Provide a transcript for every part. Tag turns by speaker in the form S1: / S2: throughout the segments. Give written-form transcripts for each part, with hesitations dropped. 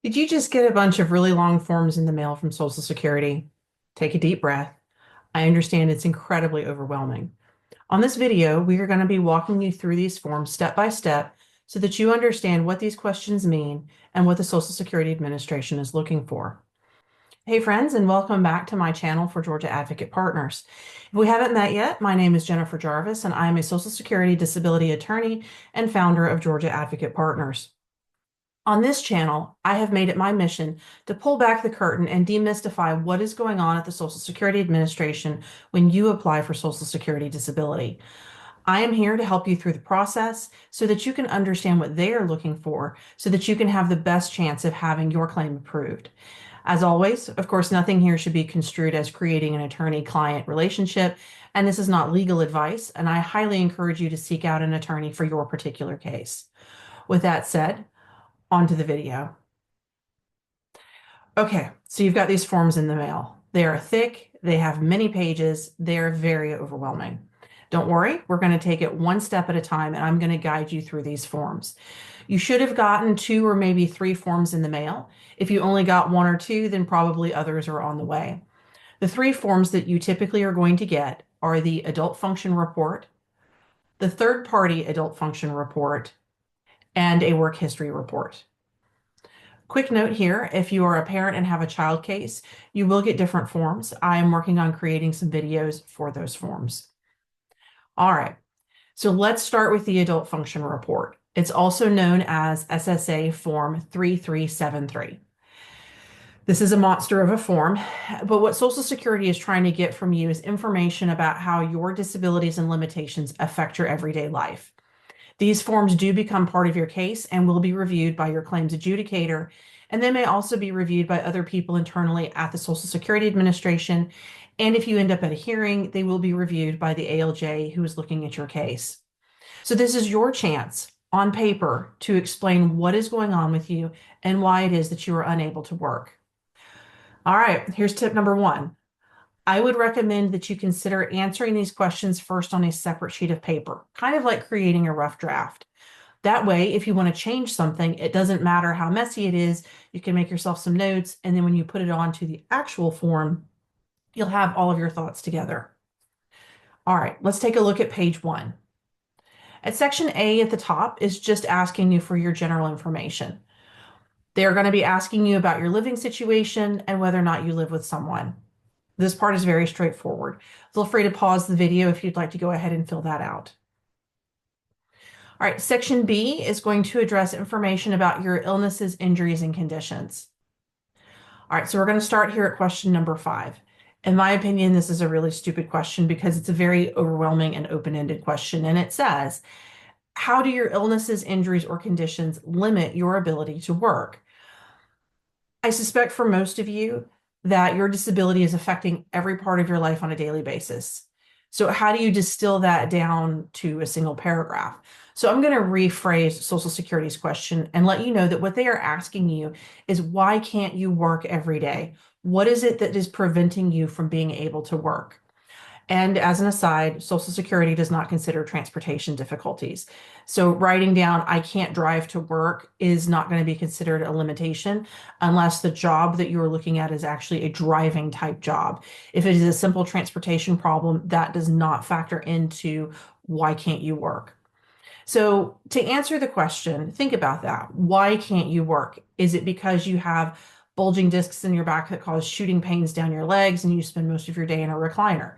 S1: Did you just get a bunch of really long forms in the mail from Social Security? Take a deep breath. I understand it's incredibly overwhelming. On this video, we are going to be walking you through these forms step by step so that you understand what these questions mean and what the Social Security Administration is looking for. Hey friends, and welcome back to my channel for Georgia Advocate Partners. If we haven't met yet, my name is Jennifer Jarvis, and I am a Social Security disability attorney and founder of Georgia Advocate Partners. On this channel, I have made it my mission to pull back the curtain and demystify what is going on at the Social Security Administration when you apply for Social Security disability. I am here to help you through the process so that you can understand what they are looking for so that you can have the best chance of having your claim approved. As always, of course, nothing here should be construed as creating an attorney-client relationship, and this is not legal advice, and I highly encourage you to seek out an attorney for your particular case. With that said, onto the video. Okay, so you've got these forms in the mail. They are thick, they have many pages, they are very overwhelming. Don't worry, we're going to take it one step at a time, and I'm going to guide you through these forms. You should have gotten 2 or maybe 3 forms in the mail. If you only got 1 or 2, then probably others are on the way. The 3 forms that you typically are going to get are the Adult Function Report, the Third-Party Adult Function Report, and a Work History Report. Quick note here, if you are a parent and have a child case, you will get different forms. I am working on creating some videos for those forms. All right, so let's start with the Adult Function Report. It's also known as SSA Form 3373. This is a monster of a form, but what Social Security is trying to get from you is information about how your disabilities and limitations affect your everyday life. These forms do become part of your case and will be reviewed by your claims adjudicator, and they may also be reviewed by other people internally at the Social Security Administration. And if you end up at a hearing, they will be reviewed by the ALJ who is looking at your case. So this is your chance on paper to explain what is going on with you and why it is that you are unable to work. All right, here's tip number 1. I would recommend that you consider answering these questions first on a separate sheet of paper, kind of like creating a rough draft. That way, if you want to change something, it doesn't matter how messy it is, you can make yourself some notes, and then when you put it onto the actual form, you'll have all of your thoughts together. All right, let's take a look at page 1. At section A at the top is just asking you for your general information. They're going to be asking you about your living situation and whether or not you live with someone. This part is very straightforward. Feel free to pause the video if you'd like to go ahead and fill that out. All right, section B is going to address information about your illnesses, injuries, and conditions. All right, so we're going to start here at question number 5. In my opinion, this is a really stupid question because it's a very overwhelming and open-ended question. And it says, how do your illnesses, injuries, or conditions limit your ability to work? I suspect for most of you that your disability is affecting every part of your life on a daily basis. So how do you distill that down to a single paragraph? So I'm going to rephrase Social Security's question and let you know that what they are asking you is, why can't you work every day? What is it that is preventing you from being able to work? And as an aside, Social Security does not consider transportation difficulties. So writing down, I can't drive to work is not going to be considered a limitation unless the job that you're looking at is actually a driving type job. If it is a simple transportation problem, that does not factor into why can't you work. So to answer the question, think about that. Why can't you work? Is it because you have bulging discs in your back that cause shooting pains down your legs and you spend most of your day in a recliner?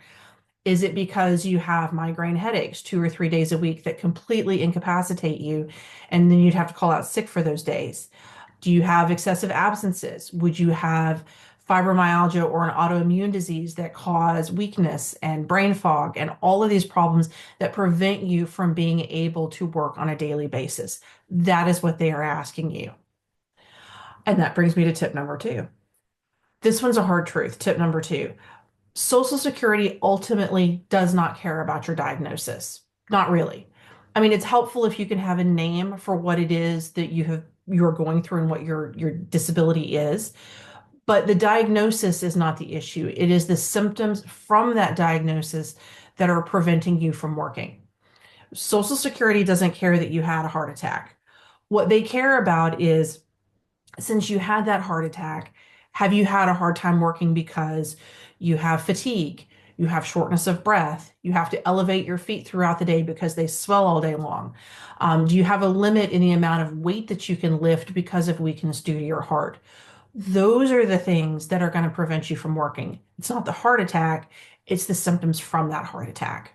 S1: Is it because you have migraine headaches 2 or 3 days a week that completely incapacitate you, and then you'd have to call out sick for those days? Do you have excessive absences? Would you have fibromyalgia or an autoimmune disease that cause weakness and brain fog and all of these problems that prevent you from being able to work on a daily basis? That is what they are asking you. And that brings me to tip number 2. This one's a hard truth. Tip number 2. Social Security ultimately does not care about your diagnosis. Not really. I mean, it's helpful if you can have a name for what it is that you're going through and what your disability is. But the diagnosis is not the issue. It is the symptoms from that diagnosis that are preventing you from working. Social Security doesn't care that you had a heart attack. What they care about is Since you had that heart attack, have you had a hard time working because you have fatigue, you have shortness of breath, you have to elevate your feet throughout the day because they swell all day long? Do you have a limit in the amount of weight that you can lift because of weakness due to your heart? Those are the things that are going to prevent you from working. It's not the heart attack, it's the symptoms from that heart attack.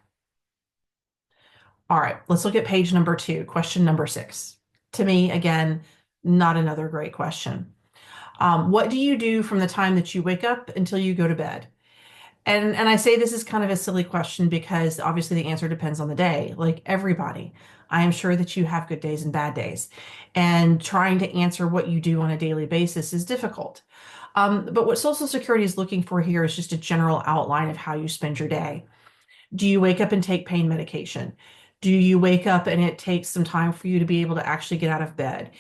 S1: All right, let's look at page number 2, question number 6. To me, again, not another great question. What do you do from the time that you wake up until you go to bed? And I say this is kind of a silly question because obviously the answer depends on the day, like everybody. I am sure that you have good days and bad days, and trying to answer what you do on a daily basis is difficult. But what Social Security is looking for here is just a general outline of how you spend your day. Do you wake up and take pain medication? Do you wake up and it takes some time for you to be able to actually get out of bed?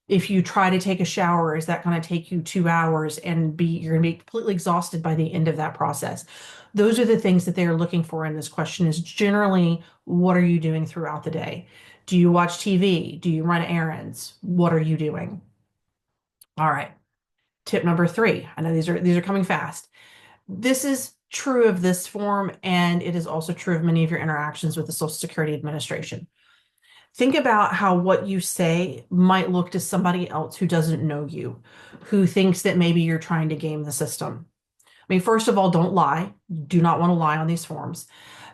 S1: If you try to take a shower, is that going to take you 2 hours and you're going to be completely exhausted by the end of that process? Those are the things that they're looking for in this question is generally, what are you doing throughout the day? Do you watch TV? Do you run errands? What are you doing? All right. Tip number 3. I know these are coming fast. This is true of this form, and it is also true of many of your interactions with the Social Security Administration. Think about how what you say might look to somebody else who doesn't know you, who thinks that maybe you're trying to game the system. I mean, first of all, don't lie. You do not want to lie on these forms.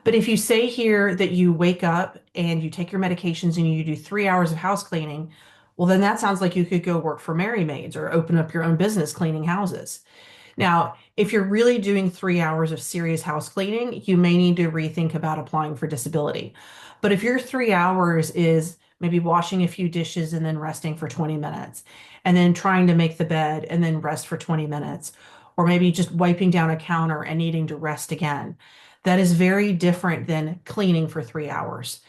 S1: But if you say here that you wake up and you take your medications and you do 3 hours of house cleaning, well, then that sounds like you could go work for Merry Maids or open up your own business cleaning houses. Now, if you're really doing 3 hours of serious house cleaning, you may need to rethink about applying for disability. But if your 3 hours is maybe washing a few dishes and then resting for 20 minutes, and then trying to make the bed and then rest for 20 minutes, or maybe just wiping down a counter and needing to rest again, that is very different than cleaning for 3 hours.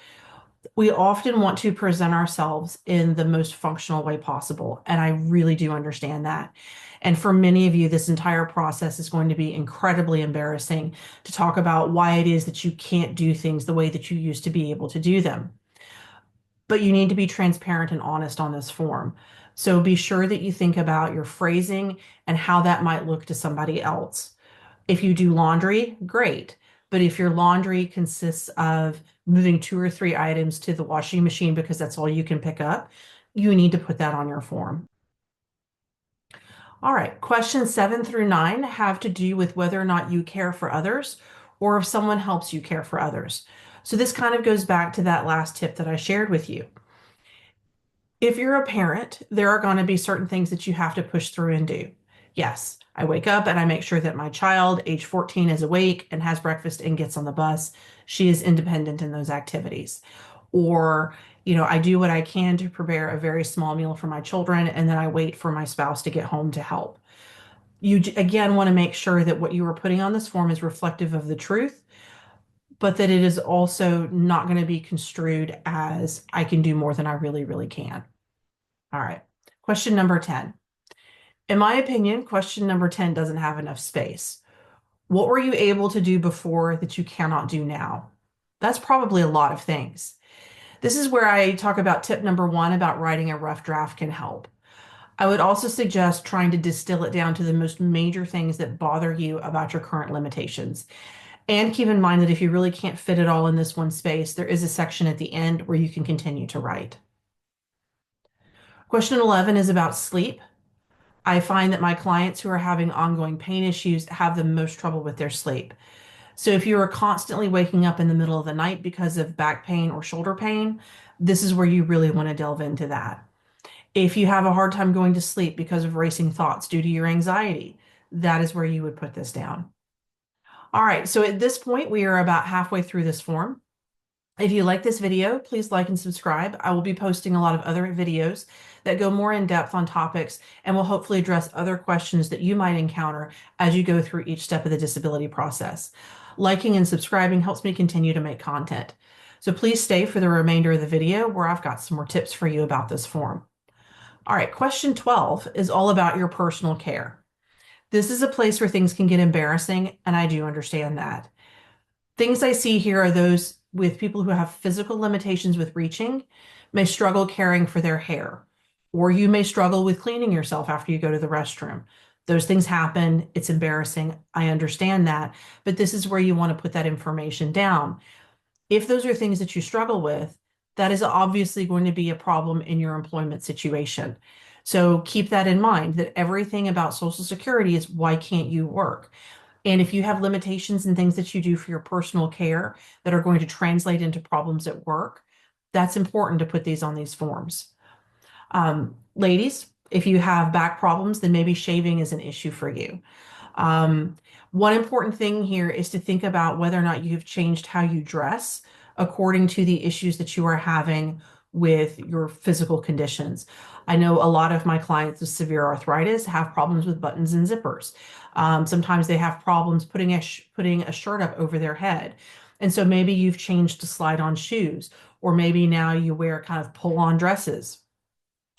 S1: We often want to present ourselves in the most functional way possible, and I really do understand that. And for many of you, this entire process is going to be incredibly embarrassing to talk about why it is that you can't do things the way that you used to be able to do them. But you need to be transparent and honest on this form. So be sure that you think about your phrasing and how that might look to somebody else. If you do laundry, great. But if your laundry consists of moving 2 or 3 items to the washing machine because that's all you can pick up, you need to put that on your form. All right, questions 7 through 9 have to do with whether or not you care for others or if someone helps you care for others. So this kind of goes back to that last tip that I shared with you. If you're a parent, there are going to be certain things that you have to push through and do. Yes, I wake up and I make sure that my child, age 14, is awake and has breakfast and gets on the bus. She is independent in those activities. Or, I do what I can to prepare a very small meal for my children, and then I wait for my spouse to get home to help. You, again, want to make sure that what you are putting on this form is reflective of the truth, but that it is also not going to be construed as I can do more than I really, really can. All right. Question number 10. In my opinion, question number 10 doesn't have enough space. What were you able to do before that you cannot do now? That's probably a lot of things. This is where I talk about tip number 1 about writing a rough draft can help. I would also suggest trying to distill it down to the most major things that bother you about your current limitations. And keep in mind that if you really can't fit it all in this one space, there is a section at the end where you can continue to write. Question 11 is about sleep. I find that my clients who are having ongoing pain issues have the most trouble with their sleep. So if you are constantly waking up in the middle of the night because of back pain or shoulder pain, this is where you really want to delve into that. If you have a hard time going to sleep because of racing thoughts due to your anxiety, that is where you would put this down. All right, so at this point, we are about halfway through this form. If you like this video, please like and subscribe. I will be posting a lot of other videos that go more in depth on topics and will hopefully address other questions that you might encounter as you go through each step of the disability process. Liking and subscribing helps me continue to make content. So please stay for the remainder of the video where I've got some more tips for you about this form. All right, question 12 is all about your personal care. This is a place where things can get embarrassing, and I do understand that. Things I see here are those with people who have physical limitations with reaching, may struggle caring for their hair, Or you may struggle with cleaning yourself after you go to the restroom. Those things happen. It's embarrassing. I understand that. But this is where you want to put that information down. If those are things that you struggle with, that is obviously going to be a problem in your employment situation. So keep that in mind that everything about Social Security is why can't you work? And if you have limitations and things that you do for your personal care that are going to translate into problems at work, that's important to put these on these forms. Ladies, if you have back problems, then maybe shaving is an issue for you. Um, One important thing here is to think about whether or not you've changed how you dress according to the issues that you are having with your physical conditions. I know a lot of my clients with severe arthritis have problems with buttons and zippers. Sometimes they have problems putting a shirt up over their head. And so maybe you've changed to slide-on shoes, or maybe now you wear kind of pull-on dresses.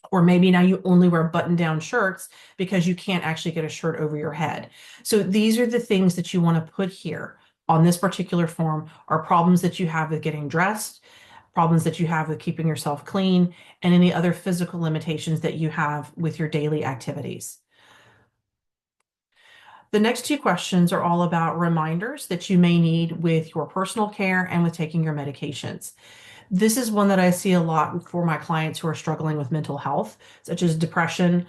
S1: Or maybe now you only wear button-down shirts because you can't actually get a shirt over your head. So these are the things that you want to put here on this particular form are problems that you have with getting dressed, problems that you have with keeping yourself clean, and any other physical limitations that you have with your daily activities. The next two questions are all about reminders that you may need with your personal care and with taking your medications. This is one that I see a lot for my clients who are struggling with mental health, such as depression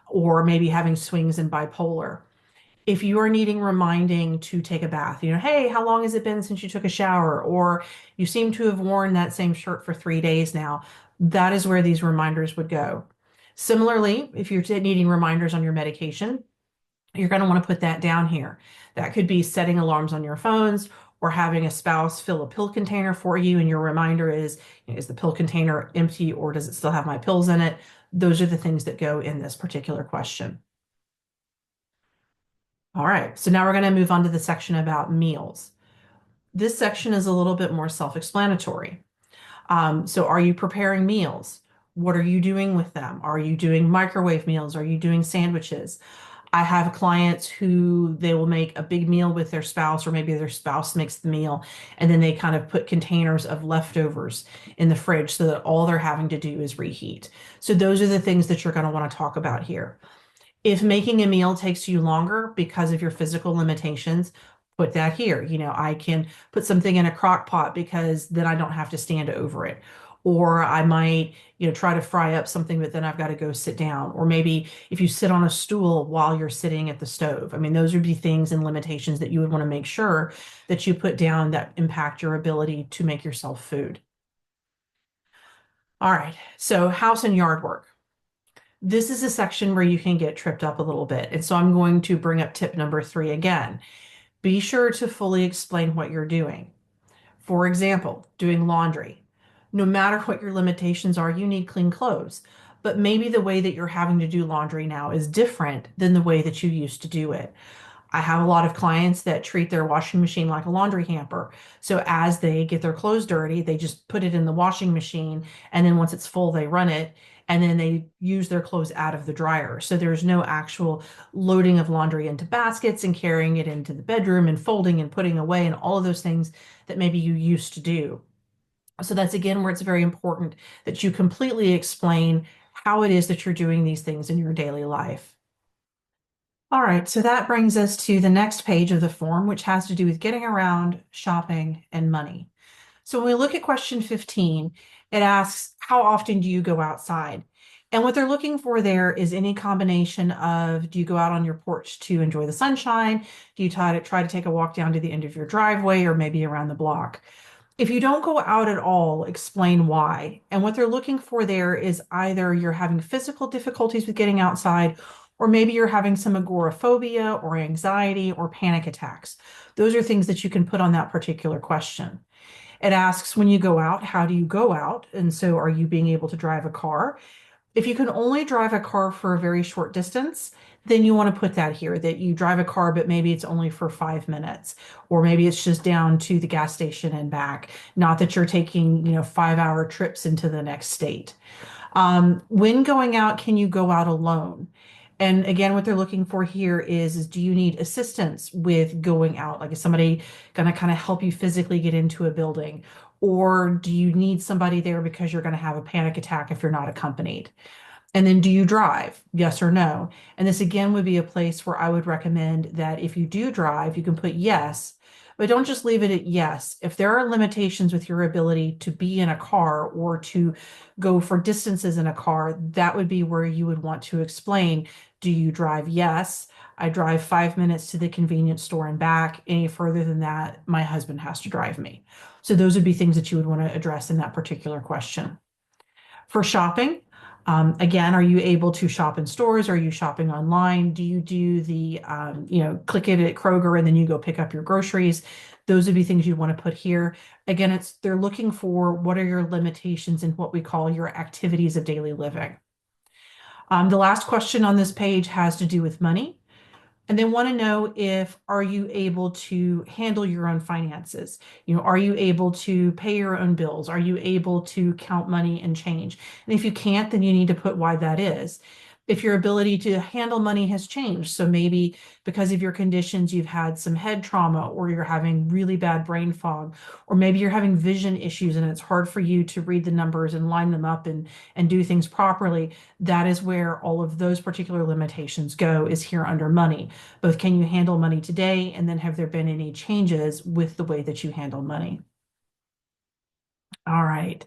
S1: or maybe having swings in bipolar. If you are needing reminding to take a bath, hey, how long has it been since you took a shower? Or you seem to have worn that same shirt for 3 days now, that is where these reminders would go. Similarly, if you're needing reminders on your medication, you're going to want to put that down here. That could be setting alarms on your phones or having a spouse fill a pill container for you. And your reminder is the pill container empty or does it still have my pills in it? Those are the things that go in this particular question. All right, so now we're going to move on to the section about meals. This section is a little bit more self-explanatory. So are you preparing meals? What are you doing with them? Are you doing microwave meals? Are you doing sandwiches? I have clients who they will make a big meal with their spouse, or maybe their spouse makes the meal, and then they kind of put containers of leftovers in the fridge so that all they're having to do is reheat. So those are the things that you're going to want to talk about here. If making a meal takes you longer because of your physical limitations, put that here. I can put something in a crock pot because then I don't have to stand over it. Or I might, try to fry up something, but then I've got to go sit down. Or maybe if you sit on a stool while you're sitting at the stove. I mean, those would be things and limitations that you would want to make sure that you put down that impact your ability to make yourself food. All right, so house and yard work. This is a section where you can get tripped up a little bit. And so I'm going to bring up tip number 3 again. Be sure to fully explain what you're doing. For example, doing laundry. No matter what your limitations are, you need clean clothes. But maybe the way that you're having to do laundry now is different than the way that you used to do it. I have a lot of clients that treat their washing machine like a laundry hamper. So as they get their clothes dirty, they just put it in the washing machine. And then once it's full, they run it. And then they use their clothes out of the dryer. So there's no actual loading of laundry into baskets and carrying it into the bedroom and folding and putting away and all of those things that maybe you used to do. So that's again where it's very important that you completely explain how it is that you're doing these things in your daily life. All right, so that brings us to the next page of the form, which has to do with getting around, shopping, and money. So when we look at question 15, it asks, how often do you go outside? And what they're looking for there is any combination of, do you go out on your porch to enjoy the sunshine? Do you try to take a walk down to the end of your driveway or maybe around the block? If you don't go out at all, explain why. And what they're looking for there is either you're having physical difficulties with getting outside, or maybe you're having some agoraphobia or anxiety or panic attacks. Those are things that you can put on that particular question. It asks, when you go out, how do you go out? And so are you being able to drive a car? If you can only drive a car for a very short distance, then you want to put that here, that you drive a car, but maybe it's only for 5 minutes, or maybe it's just down to the gas station and back. Not that you're taking, 5-hour trips into the next state. When going out, can you go out alone? And again, what they're looking for here is do you need assistance with going out? Like, is somebody going to kind of help you physically get into a building? Or do you need somebody there because you're going to have a panic attack if you're not accompanied? And then do you drive? Yes or no? And this again would be a place where I would recommend that if you do drive, you can put yes, but don't just leave it at yes. If there are limitations with your ability to be in a car or to go for distances in a car, that would be where you would want to explain, do you drive? Yes. I drive 5 minutes to the convenience store and back. Any further than that, my husband has to drive me. So those would be things that you would want to address in that particular question. For shopping, again, are you able to shop in stores? Are you shopping online? Do you do the, click it at Kroger and then you go pick up your groceries? Those would be things you want to put here. Again, they're looking for what are your limitations in what we call your activities of daily living. The last question on this page has to do with money. And they want to know if are you able to handle your own finances? Are you able to pay your own bills? Are you able to count money and change? And if you can't, then you need to put why that is. If your ability to handle money has changed, so maybe because of your conditions, you've had some head trauma, or you're having really bad brain fog, or maybe you're having vision issues and it's hard for you to read the numbers and line them up and do things properly, that is where all of those particular limitations go, is here under money. Both can you handle money today, and then have there been any changes with the way that you handle money? All right.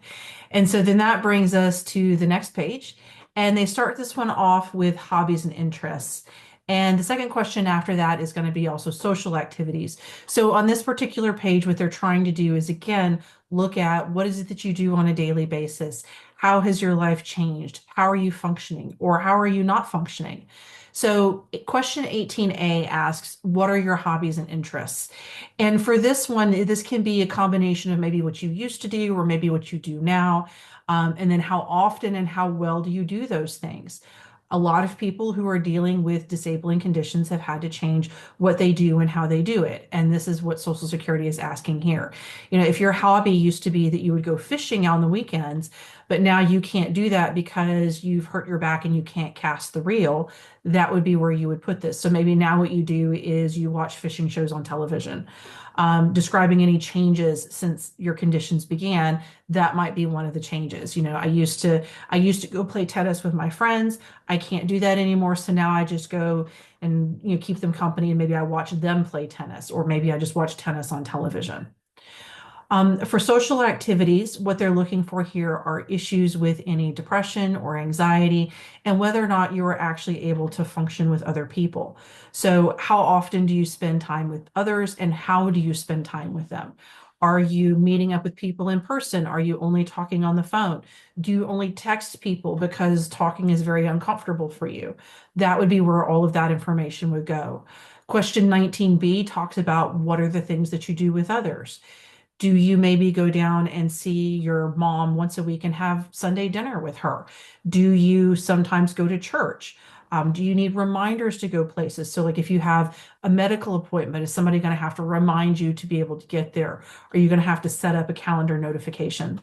S1: And so then that brings us to the next page. And they start this one off with hobbies and interests. And the second question after that is going to be also social activities. So on this particular page, what they're trying to do is, again, look at what is it that you do on a daily basis? How has your life changed? How are you functioning? Or how are you not functioning? So question 18A asks, what are your hobbies and interests? And for this one, this can be a combination of maybe what you used to do or maybe what you do now. And then how often and how well do you do those things? A lot of people who are dealing with disabling conditions have had to change what they do and how they do it. And this is what Social Security is asking here. If your hobby used to be that you would go fishing on the weekends, but now you can't do that because you've hurt your back and you can't cast the reel, that would be where you would put this. So maybe now what you do is you watch fishing shows on television. Describing any changes since your conditions began, that might be one of the changes. I used to go play tennis with my friends. I can't do that anymore. So now I just go and keep them company, and maybe I watch them play tennis, or maybe I just watch tennis on television. For social activities, what they're looking for here are issues with any depression or anxiety, and whether or not you are actually able to function with other people. So how often do you spend time with others, and how do you spend time with them? Are you meeting up with people in person? Are you only talking on the phone? Do you only text people because talking is very uncomfortable for you? That would be where all of that information would go. Question 19B talks about what are the things that you do with others. Do you maybe go down and see your mom once a week and have Sunday dinner with her? Do you sometimes go to church? Do you need reminders to go places? So like if you have a medical appointment, is somebody going to have to remind you to be able to get there? Are you going to have to set up a calendar notification?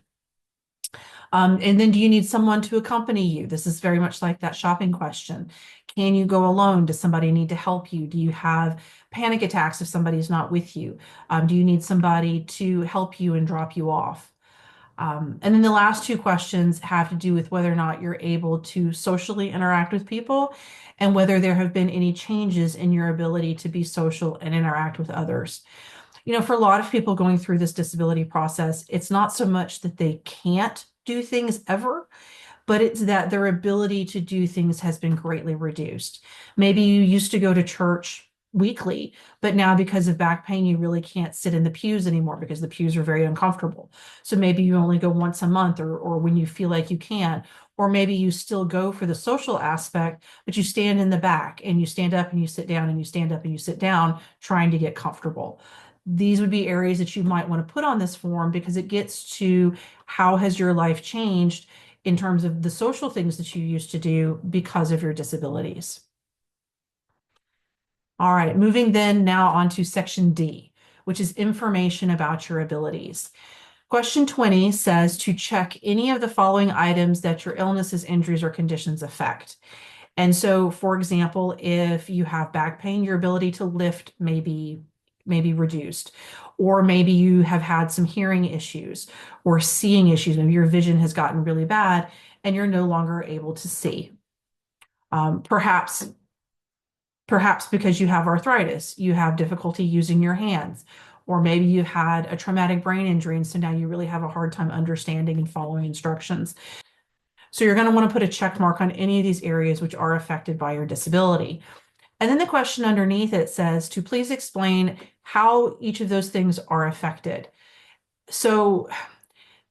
S1: And then do you need someone to accompany you? This is very much like that shopping question. Can you go alone? Does somebody need to help you? Do you have panic attacks if somebody's not with you? Do you need somebody to help you and drop you off? And then the last two questions have to do with whether or not you're able to socially interact with people, and whether there have been any changes in your ability to be social and interact with others. For a lot of people going through this disability process, it's not so much that they can't do things ever, but it's that their ability to do things has been greatly reduced. Maybe you used to go to church weekly, but now because of back pain, you really can't sit in the pews anymore because the pews are very uncomfortable. So maybe you only go once a month, or when you feel like you can, or maybe you still go for the social aspect, but you stand in the back and you stand up and you sit down and you stand up and you sit down trying to get comfortable. These would be areas that you might want to put on this form, because it gets to how has your life changed in terms of the social things that you used to do because of your disabilities. All right, moving then now on to section D, which is information about your abilities. Question 20 says to check any of the following items that your illnesses, injuries, or conditions affect. And so, for example, if you have back pain, your ability to lift may be reduced, or maybe you have had some hearing issues or seeing issues. Maybe your vision has gotten really bad and you're no longer able to see. Perhaps because you have arthritis, you have difficulty using your hands, or maybe you've had a traumatic brain injury, and so now you really have a hard time understanding and following instructions. So you're going to want to put a check mark on any of these areas which are affected by your disability. And then the question underneath it says to please explain how each of those things are affected. So,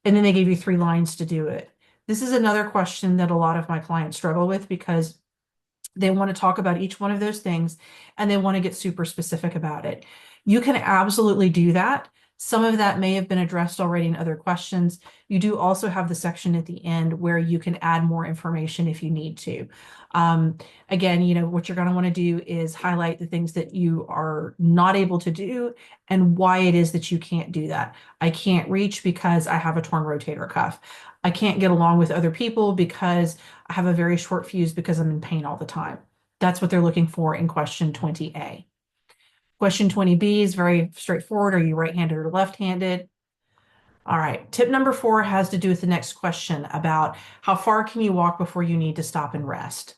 S1: and then they gave you 3 lines to do it. This is another question that a lot of my clients struggle with because they want to talk about each one of those things and they want to get super specific about it. You can absolutely do that. Some of that may have been addressed already in other questions. You do also have the section at the end where you can add more information if you need to. Again, what you're going to want to do is highlight the things that you are not able to do and why it is that you can't do that. I can't reach because I have a torn rotator cuff. I can't get along with other people because I have a very short fuse because I'm in pain all the time. That's what they're looking for in question 20A. Question 20B is very straightforward. Are you right-handed or left-handed? All right. Tip number 4 has to do with the next question about how far can you walk before you need to stop and rest?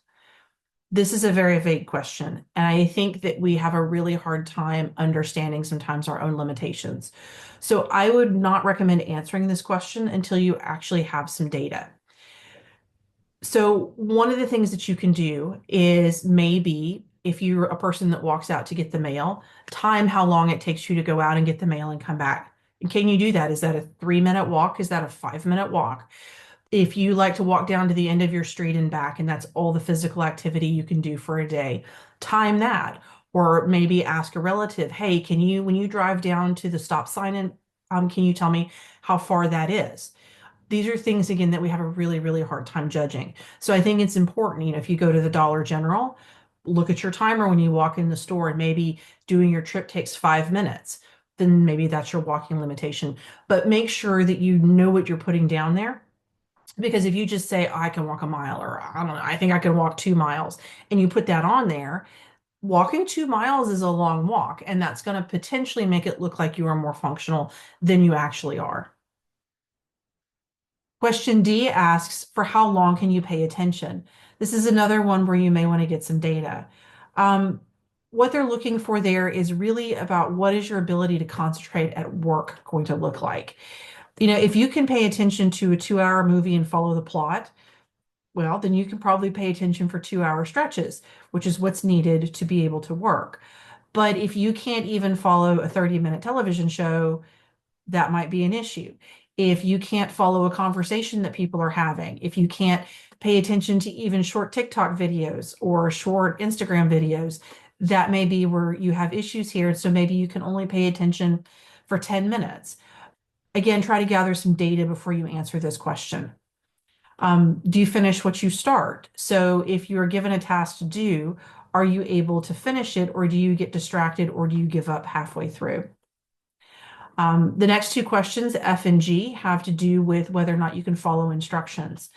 S1: This is a very vague question, and I think that we have a really hard time understanding sometimes our own limitations. So I would not recommend answering this question until you actually have some data. So one of the things that you can do is maybe if you're a person that walks out to get the mail, time how long it takes you to go out and get the mail and come back. And can you do that? Is that a 3-minute walk? Is that a 5-minute walk? If you like to walk down to the end of your street and back, and that's all the physical activity you can do for a day, time that. Or maybe ask a relative, hey, when you drive down to the stop sign, and can you tell me how far that is? These are things, again, that we have a really, really hard time judging. So I think it's important, if you go to the Dollar General, look at your timer when you walk in the store, and maybe doing your trip takes 5 minutes. Then maybe that's your walking limitation. But make sure that you know what you're putting down there. Because if you just say, oh, I can walk a mile, or I don't know, I think I can walk 2 miles, and you put that on there, walking 2 miles is a long walk, and that's going to potentially make it look like you are more functional than you actually are. Question D asks, for how long can you pay attention? This is another one where you may want to get some data. What they're looking for there is really about what is your ability to concentrate at work going to look like. If you can pay attention to a 2-hour movie and follow the plot, well, then you can probably pay attention for 2-hour stretches, which is what's needed to be able to work. But if you can't even follow a 30-minute television show, that might be an issue. If you can't follow a conversation that people are having, if you can't pay attention to even short TikTok videos or short Instagram videos, that may be where you have issues here. So maybe you can only pay attention for 10 minutes. Again, try to gather some data before you answer this question. Do you finish what you start? So if you're given a task to do, are you able to finish it, or do you get distracted, or do you give up halfway through? The next 2 questions, F and G, have to do with whether or not you can follow instructions.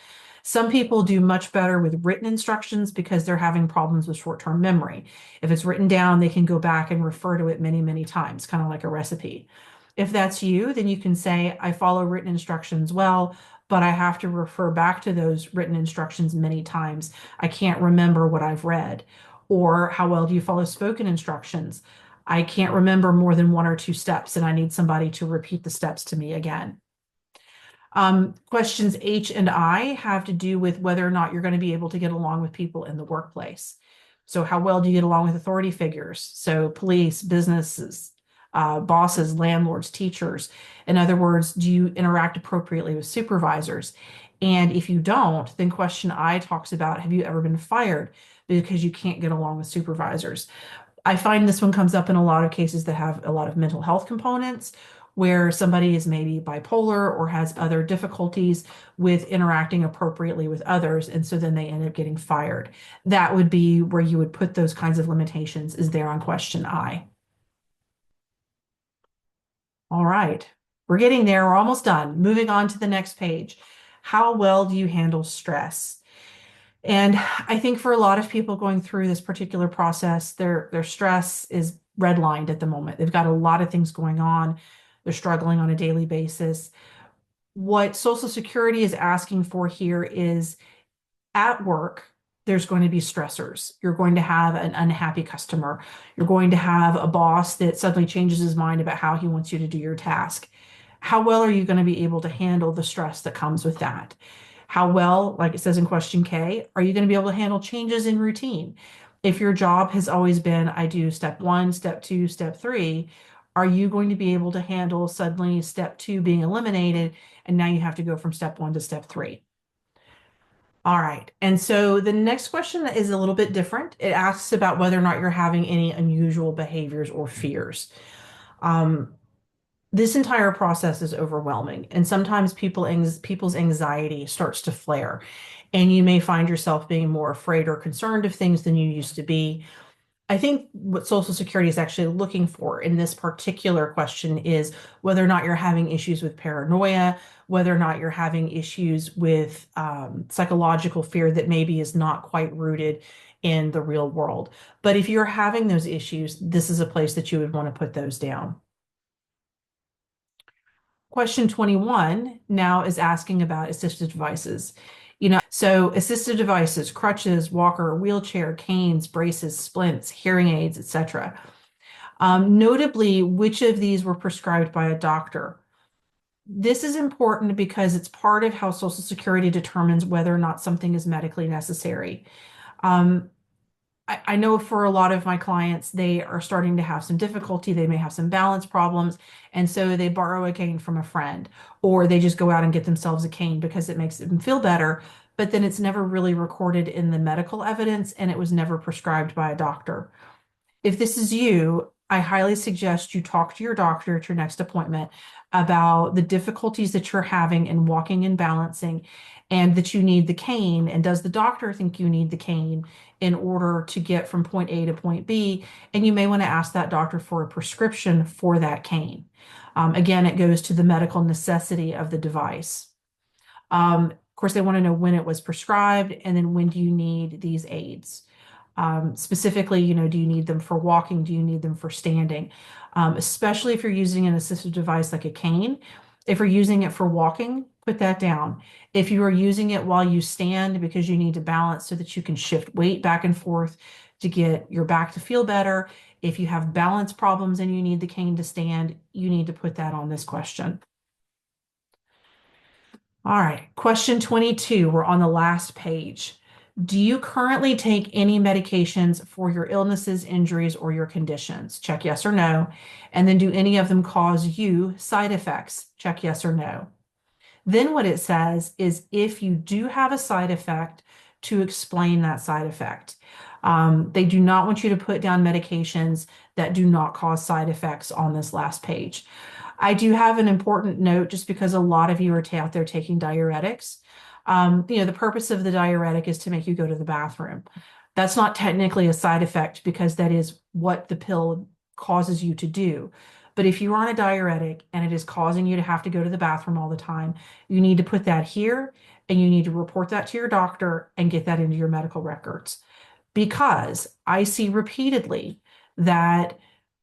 S1: Some people do much better with written instructions because they're having problems with short-term memory. If it's written down, they can go back and refer to it many, many times, kind of like a recipe. If that's you, then you can say, I follow written instructions well, but I have to refer back to those written instructions many times. I can't remember what I've read. Or how well do you follow spoken instructions? I can't remember more than 1 or 2 steps, and I need somebody to repeat the steps to me again. Questions H and I have to do with whether or not you're going to be able to get along with people in the workplace. So how well do you get along with authority figures? So police, businesses, bosses, landlords, teachers. In other words, do you interact appropriately with supervisors? And if you don't, then question I talks about, have you ever been fired because you can't get along with supervisors? I find this one comes up in a lot of cases that have a lot of mental health components, where somebody is maybe bipolar or has other difficulties with interacting appropriately with others, and so then they end up getting fired. That would be where you would put those kinds of limitations, is there on question I. All right, we're getting there. We're almost done. Moving on to the next page. How well do you handle stress? And I think for a lot of people going through this particular process, their stress is redlined at the moment. They've got a lot of things going on. They're struggling on a daily basis. What Social Security is asking for here is at work, there's going to be stressors. You're going to have an unhappy customer. You're going to have a boss that suddenly changes his mind about how he wants you to do your task. How well are you going to be able to handle the stress that comes with that? How well, like it says in question K, are you going to be able to handle changes in routine? If your job has always been, I do step one, step two, step three, are you going to be able to handle suddenly step two being eliminated and now you have to go from step one to step three? All right. And so the next question is a little bit different. It asks about whether or not you're having any unusual behaviors or fears. Um, this entire process is overwhelming, and sometimes people's anxiety starts to flare, and you may find yourself being more afraid or concerned of things than you used to be. I think what Social Security is actually looking for in this particular question is whether or not you're having issues with paranoia, whether or not you're having issues with psychological fear that maybe is not quite rooted in the real world. But if you're having those issues, this is a place that you would want to put those down. Question 21 now is asking about assistive devices. So assistive devices, crutches, walker, wheelchair, canes, braces, splints, hearing aids, etc. Notably, which of these were prescribed by a doctor? This is important because it's part of how Social Security determines whether or not something is medically necessary. Um, I know for a lot of my clients, they are starting to have some difficulty. They may have some balance problems. And so they borrow a cane from a friend, or they just go out and get themselves a cane because it makes them feel better. But then it's never really recorded in the medical evidence and it was never prescribed by a doctor. If this is you, I highly suggest you talk to your doctor at your next appointment about the difficulties that you're having in walking and balancing, and that you need the cane. And does the doctor think you need the cane in order to get from point A to point B? And you may want to ask that doctor for a prescription for that cane. Again, it goes to the medical necessity of the device. Of course, they want to know when it was prescribed and then when do you need these aids. Specifically, do you need them for walking? Do you need them for standing? Especially if you're using an assistive device like a cane. If you're using it for walking, put that down. If you are using it while you stand because you need to balance so that you can shift weight back and forth to get your back to feel better, if you have balance problems and you need the cane to stand, you need to put that on this question. All right, question 22, we're on the last page. Do you currently take any medications for your illnesses, injuries, or your conditions? Check yes or no. And then do any of them cause you side effects? Check yes or no. Then what it says is if you do have a side effect, to explain that side effect. They do not want you to put down medications that do not cause side effects on this last page. I do have an important note just because a lot of you are out there taking diuretics. The purpose of the diuretic is to make you go to the bathroom. That's not technically a side effect because that is what the pill causes you to do. But if you're on a diuretic and it is causing you to have to go to the bathroom all the time, you need to put that here and you need to report that to your doctor and get that into your medical records. Because I see repeatedly that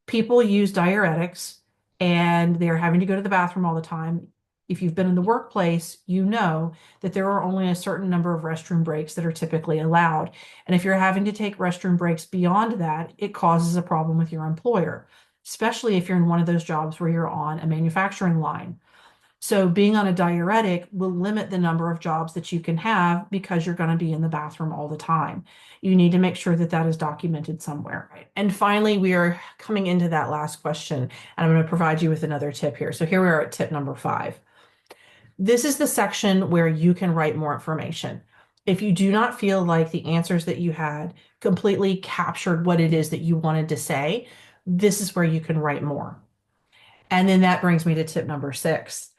S1: people use diuretics and they're having to go to the bathroom all the time. If you've been in the workplace, you know that there are only a certain number of restroom breaks that are typically allowed. And if you're having to take restroom breaks beyond that, it causes a problem with your employer, especially if you're in one of those jobs where you're on a manufacturing line. So being on a diuretic will limit the number of jobs that you can have because you're going to be in the bathroom all the time. You need to make sure that that is documented somewhere. And finally, we are coming into that last question, and I'm going to provide you with another tip here. So here we are at tip number 5. This is the section where you can write more information. If you do not feel like the answers that you had completely captured what it is that you wanted to say, this is where you can write more. And then that brings me to tip number 6.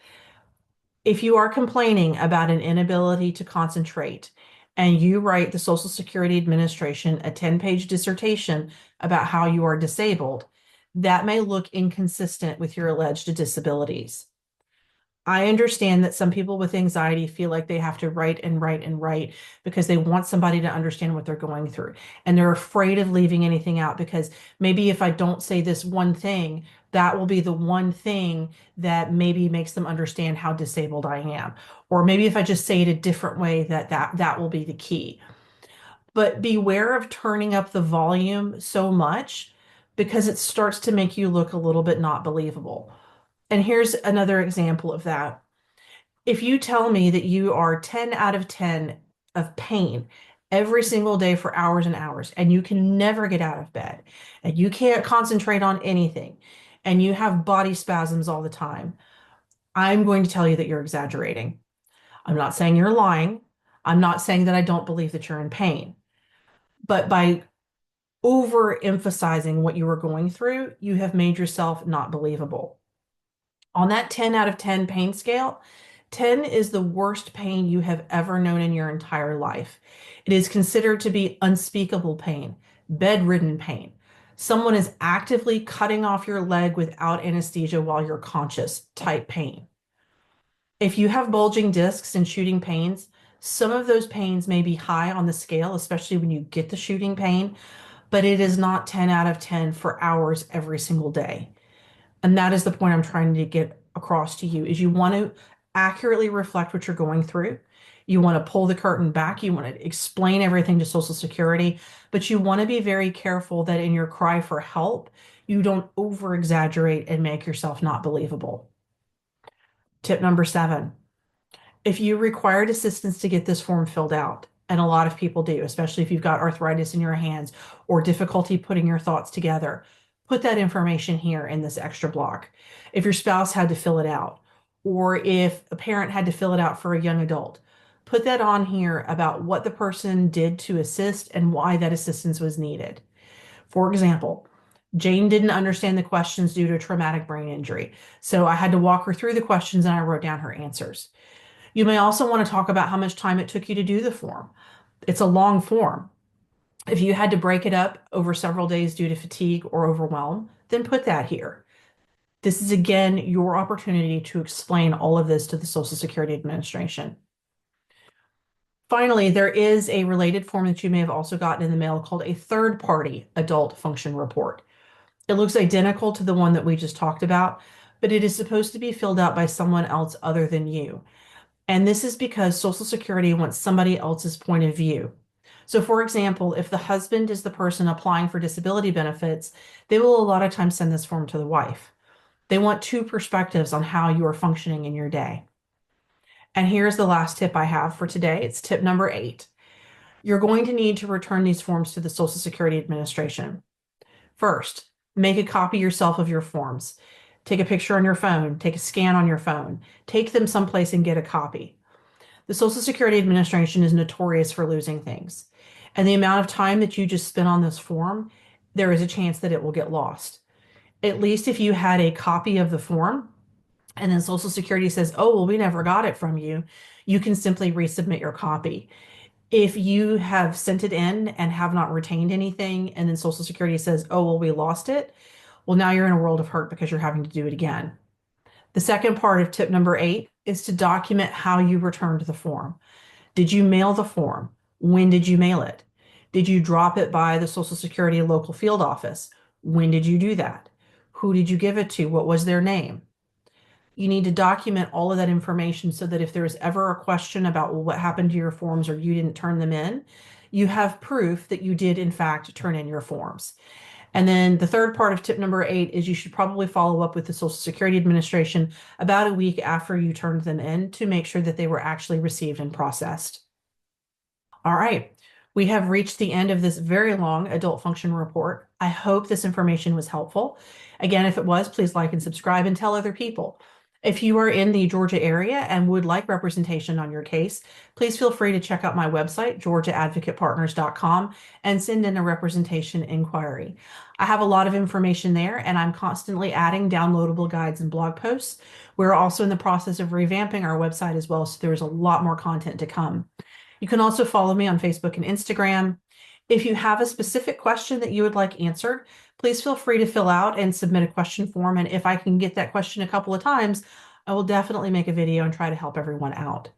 S1: If you are complaining about an inability to concentrate and you write the Social Security Administration a 10-page dissertation about how you are disabled, that may look inconsistent with your alleged disabilities. I understand that some people with anxiety feel like they have to write and write and write because they want somebody to understand what they're going through. And they're afraid of leaving anything out because maybe if I don't say this one thing, that will be the one thing that maybe makes them understand how disabled I am. Or maybe if I just say it a different way, that will be the key. But beware of turning up the volume so much because it starts to make you look a little bit not believable. And here's another example of that. If you tell me that you are 10 out of 10 of pain every single day for hours and hours, and you can never get out of bed, and you can't concentrate on anything, and you have body spasms all the time, I'm going to tell you that you're exaggerating. I'm not saying you're lying. I'm not saying that I don't believe that you're in pain. But by overemphasizing what you were going through, you have made yourself not believable. On that 10 out of 10 pain scale, 10 is the worst pain you have ever known in your entire life. It is considered to be unspeakable pain, bedridden pain. Someone is actively cutting off your leg without anesthesia while you're conscious type pain. If you have bulging discs and shooting pains, some of those pains may be high on the scale, especially when you get the shooting pain, but it is not 10 out of 10 for hours every single day. And that is the point I'm trying to get across to you is you want to accurately reflect what you're going through. You want to pull the curtain back. You want to explain everything to Social Security, but you want to be very careful that in your cry for help, you don't over exaggerate and make yourself not believable. Tip number 7. If you required assistance to get this form filled out, and a lot of people do, especially if you've got arthritis in your hands or difficulty putting your thoughts together, put that information here in this extra block. If your spouse had to fill it out, or if a parent had to fill it out for a young adult, put that on here about what the person did to assist and why that assistance was needed. For example, Jane didn't understand the questions due to a traumatic brain injury, so I had to walk her through the questions and I wrote down her answers. You may also want to talk about how much time it took you to do the form. It's a long form. If you had to break it up over several days due to fatigue or overwhelm, then put that here. This is again your opportunity to explain all of this to the Social Security Administration. Finally, there is a related form that you may have also gotten in the mail called a third-party adult function report. It looks identical to the one that we just talked about, but it is supposed to be filled out by someone else other than you. And this is because Social Security wants somebody else's point of view. So, for example, if the husband is the person applying for disability benefits, they will a lot of times send this form to the wife. They want two perspectives on how you are functioning in your day. And here's the last tip I have for today. It's tip number 8. You're going to need to return these forms to the Social Security Administration. First, make a copy yourself of your forms. Take a picture on your phone, take a scan on your phone, take them someplace and get a copy. The Social Security Administration is notorious for losing things. And the amount of time that you just spent on this form, there is a chance that it will get lost. At least if you had a copy of the form and then Social Security says, oh, well, we never got it from you, you can simply resubmit your copy. If you have sent it in and have not retained anything, and then Social Security says, oh, well, we lost it, well, now you're in a world of hurt because you're having to do it again. The second part of tip number 8 is to document how you returned the form. Did you mail the form? When did you mail it? Did you drop it by the Social Security local field office? When did you do that? Who did you give it to? What was their name? You need to document all of that information so that if there's ever a question about, well, what happened to your forms or you didn't turn them in, you have proof that you did, in fact, turn in your forms. And then the third part of tip number 8 is you should probably follow up with the Social Security Administration about a week after you turned them in to make sure that they were actually received and processed. All right, we have reached the end of this very long adult function report. I hope this information was helpful. Again, if it was, please like and subscribe and tell other people. If you are in the Georgia area and would like representation on your case, please feel free to check out my website, georgiaadvocatepartners.com, and send in a representation inquiry. I have a lot of information there, and I'm constantly adding downloadable guides and blog posts. We're also in the process of revamping our website as well, so there's a lot more content to come. You can also follow me on Facebook and Instagram. If you have a specific question that you would like answered, please feel free to fill out and submit a question form. And if I can get that question a couple of times, I will definitely make a video and try to help everyone out.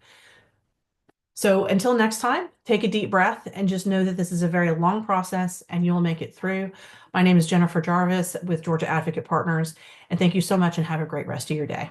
S1: So until next time, take a deep breath and just know that this is a very long process and you'll make it through. My name is Jennifer Jarvis with Georgia Advocate Partners, and thank you so much and have a great rest of your day.